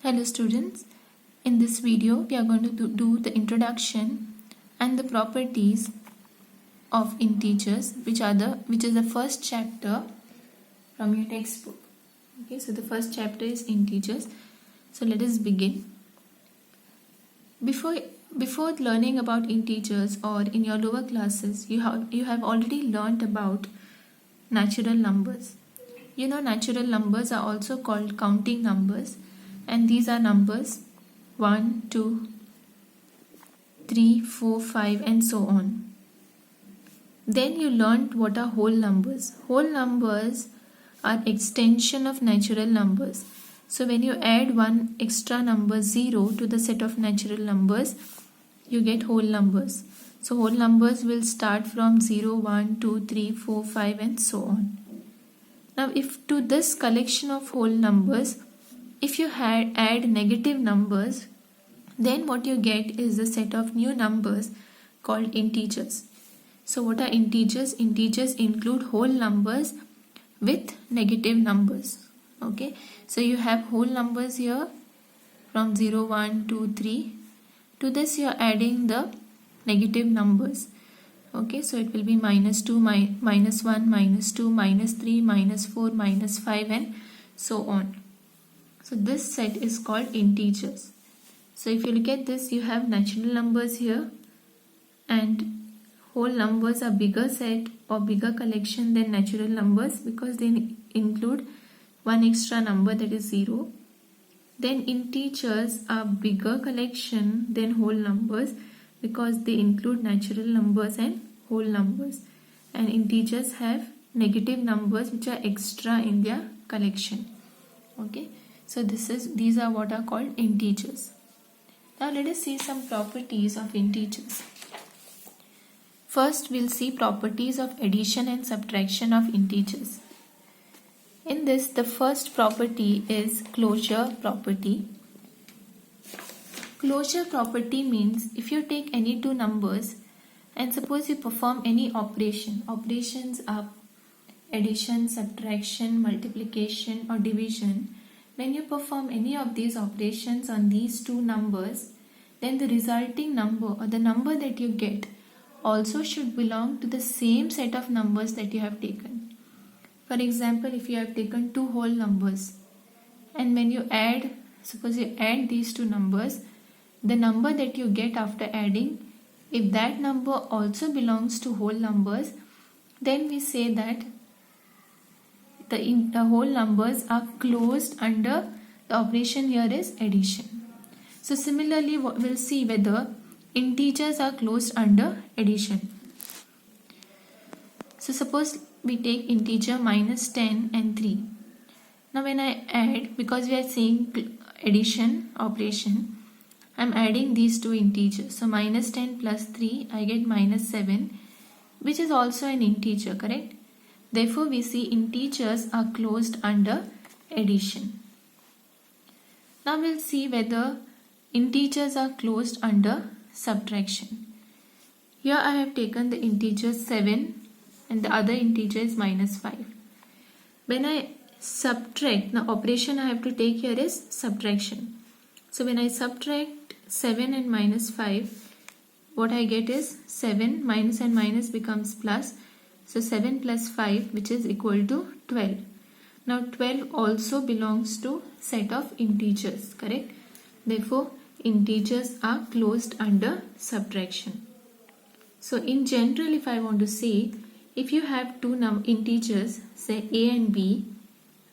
Hello students, in this video we are going to do the introduction and the properties of integers which is the first chapter from your textbook. Okay, so the first chapter is integers. So let us begin. Before learning about integers or in your lower classes, you have already learnt about natural numbers. You know, natural numbers are also called counting numbers, and these are numbers 1, 2, 3, 4, 5 and so on. Then you learnt what are whole numbers. Whole numbers are extension of natural numbers. So when you add one extra number 0 to the set of natural numbers, you get whole numbers. So whole numbers will start from 0, 1, 2, 3, 4, 5 and so on. Now if to this collection of whole numbers, if you add negative numbers, then what you get is a set of new numbers called integers. So what are integers? Integers include whole numbers with negative numbers. Okay, so you have whole numbers here from 0, 1, 2, 3. To this you are adding the negative numbers. Okay, so it will be minus 2, minus 1, minus 2, minus 3, minus 4, minus 5 and so on. So this set is called integers. So if you look at this, you have natural numbers here and whole numbers are bigger set or bigger collection than natural numbers because they include one extra number, that is 0. Then integers are bigger collection than whole numbers because they include natural numbers and whole numbers, and integers have negative numbers which are extra in their collection. Okay, so these are what are called integers. Now let us see some properties of integers. First we'll see properties of addition and subtraction of integers. In this, the first property is closure property. Closure property means if you take any two numbers and suppose you perform any operation, operations are addition, subtraction, multiplication or division. When you perform any of these operations on these two numbers, then the resulting number or the number that you get also should belong to the same set of numbers that you have taken. For example, if you have taken two whole numbers and when you add, suppose you add these two numbers, the number that you get after adding, if that number also belongs to whole numbers, then we say that the whole numbers are closed under the operation here is addition. So similarly, we'll see whether integers are closed under addition. So suppose we take integer minus 10 and 3. Now when I add, because we are seeing addition operation, I am adding these two integers. So minus 10 plus 3, I get minus 7, which is also an integer, correct? Therefore we see integers are closed under addition. Now we'll see whether integers are closed under subtraction. Here I have taken the integer 7 and the other integer is minus 5. When I subtract, the operation I have to take here is subtraction. So when I subtract 7 and minus 5, what I get is 7, minus and minus becomes plus. So 7 plus 5, which is equal to 12. Now 12 also belongs to set of integers, correct? Therefore integers are closed under subtraction. So in general, if I want to say, if you have two integers, say a and b,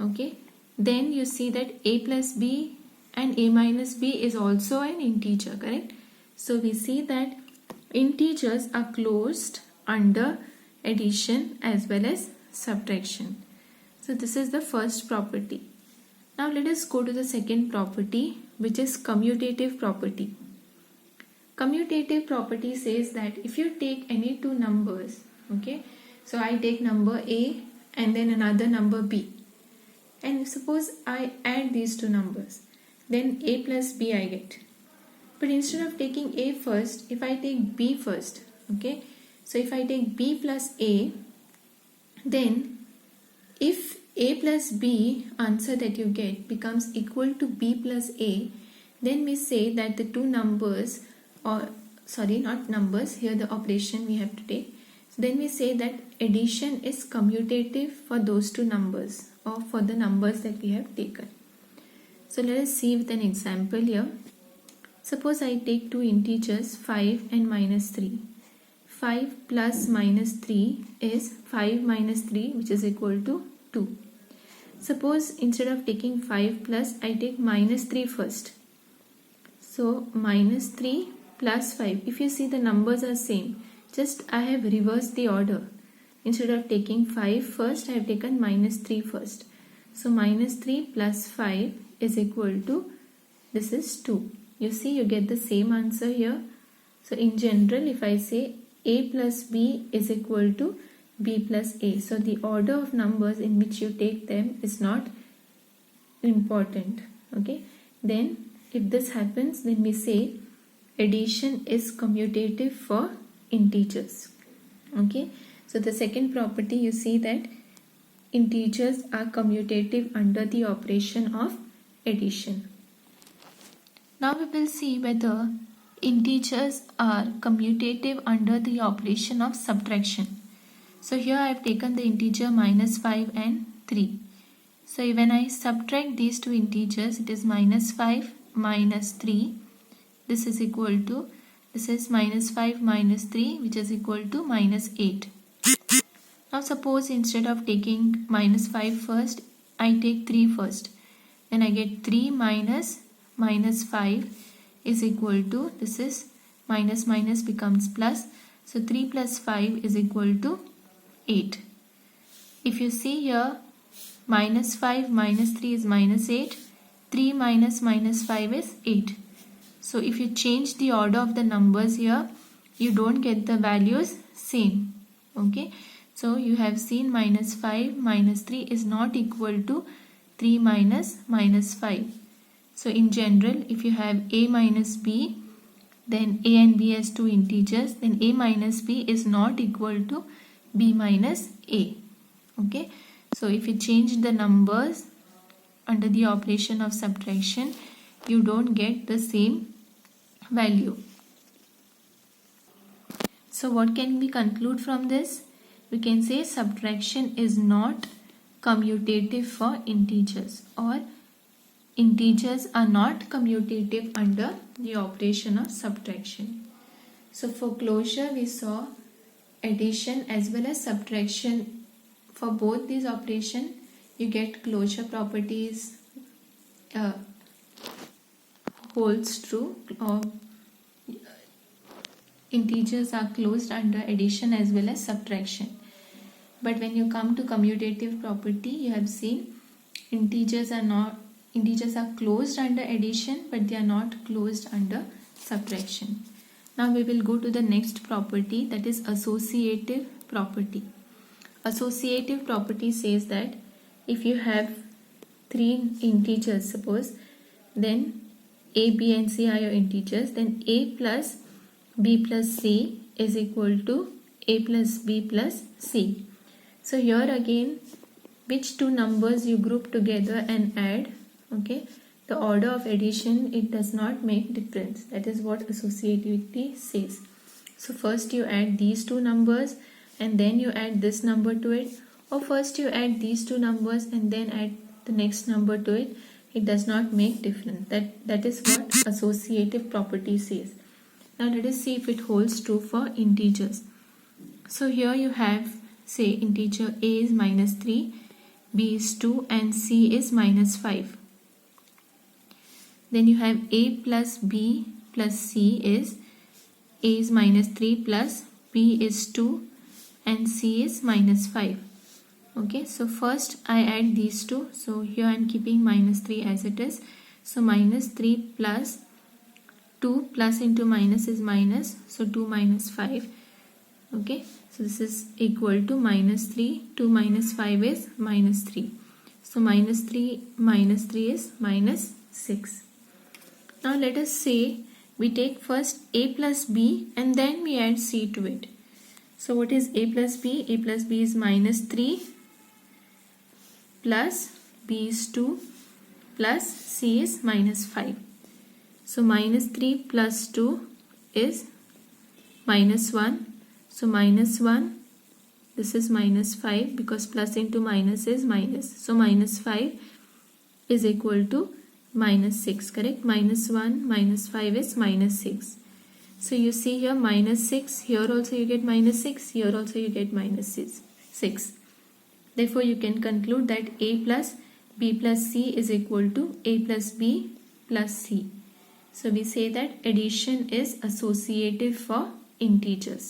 okay, then you see that a plus b and a minus b is also an integer, correct? So we see that integers are closed under addition as well as subtraction. So this is the first property. Now let us go to the second property, which is commutative property. Commutative property says that if you take any two numbers, okay, so I take number a and then another number b, and suppose I add these two numbers, then a plus b I get. But instead of taking a first, if I take b first, okay, so if I take b plus a, then if a plus b answer that you get becomes equal to b plus a, then we say that the two numbers, or sorry, not numbers, here the operation we have to take. So then we say that addition is commutative for those two numbers or for the numbers that we have taken. So let us see with an example here. Suppose I take two integers 5 and minus 3. 5 plus minus 3 is 5 minus 3, which is equal to 2. Suppose instead of taking 5 plus, I take minus 3 first. So minus 3 plus 5. If you see, the numbers are same. Just I have reversed the order. Instead of taking 5 first, I have taken minus 3 first. So minus 3 plus 5 is equal to, this is 2. You see, you get the same answer here. So in general, if I say a plus b is equal to b plus a. So the order of numbers in which you take them is not important. Okay. Then if this happens, then we say addition is commutative for integers. Okay. So the second property, you see that integers are commutative under the operation of addition. Now we will see whether integers are commutative under the operation of subtraction. So here I have taken the integer minus 5 and 3. So when I subtract these two integers, it is minus 5 minus 3. This is equal to, this is minus 5 minus 3, which is equal to minus 8. Now suppose instead of taking minus 5 first, I take 3 first. Then I get 3 minus minus 5 is equal to, this is minus minus becomes plus. So 3 plus 5 is equal to 8. If you see here, minus 5 minus 3 is minus 8. 3 minus minus 5 is 8. So if you change the order of the numbers here, you don't get the values same. Okay. So you have seen minus 5 minus 3 is not equal to 3 minus minus 5. So in general, if you have a minus b, then a and b as two integers, then a minus b is not equal to b minus a. Okay. So if you change the numbers under the operation of subtraction, you don't get the same value. So what can we conclude from this? We can say subtraction is not commutative for integers, or integers are not commutative under the operation of subtraction. So for closure, we saw addition as well as subtraction. For both these operations, you get closure properties holds true, or integers are closed under addition as well as subtraction. But when you come to commutative property, you have seen integers are closed under addition, but they are not closed under subtraction. Now we will go to the next property, that is associative property. Associative property says that if you have three integers, suppose, then a, b and c are your integers, then a plus b plus c is equal to a plus b plus c. So here again, which two numbers you group together and add, okay, the order of addition, it does not make difference. That is what associativity says. So first you add these two numbers and then you add this number to it, or first you add these two numbers and then add the next number to it. It does not make difference. That is what associative property says. Now let us see if it holds true for integers. So here you have, say, integer a is minus 3, b is 2 and c is minus 5. Then you have a plus b plus c is a is minus 3 plus b is 2 and c is minus 5. Okay, so first I add these two. So here I am keeping minus 3 as it is. So minus 3 plus 2 plus into minus is minus. So 2 minus 5. Okay, so this is equal to minus 3. 2 minus 5 is minus 3. So minus 3 is minus 6. Now let us say we take first a plus b and then we add c to it. So what is a plus b? A plus b is minus 3 plus b is 2 plus c is minus 5. So minus 3 plus 2 is minus 1. So minus 1, this is minus 5 because plus into minus is minus. So minus 5 is equal to minus 6, correct? Minus 1 minus 5 is minus 6. So you see here minus 6, here also you get minus 6, here also you get minus 6. Therefore you can conclude that a plus b plus c is equal to a plus b plus c. So we say that addition is associative for integers.